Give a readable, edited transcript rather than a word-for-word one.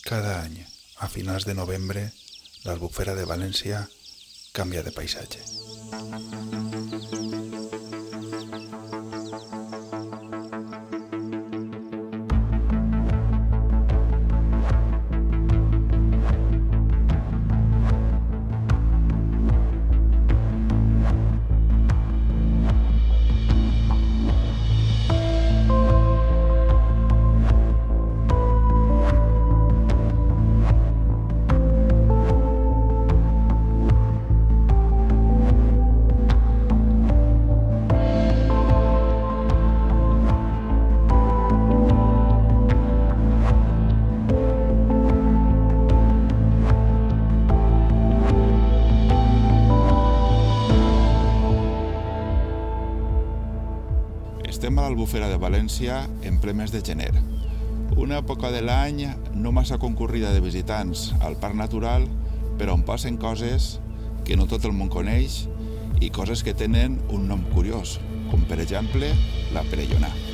Cada any, a finals de novembre, l'Albufera de València canvia de paisatge. Estem a l'Albufera de València en ple mes de gener. Una època de l'any no massa concurrida de visitants al Parc Natural, però on passen coses que no tot el món coneix i coses que tenen un nom curiós, com per exemple la Perellonà.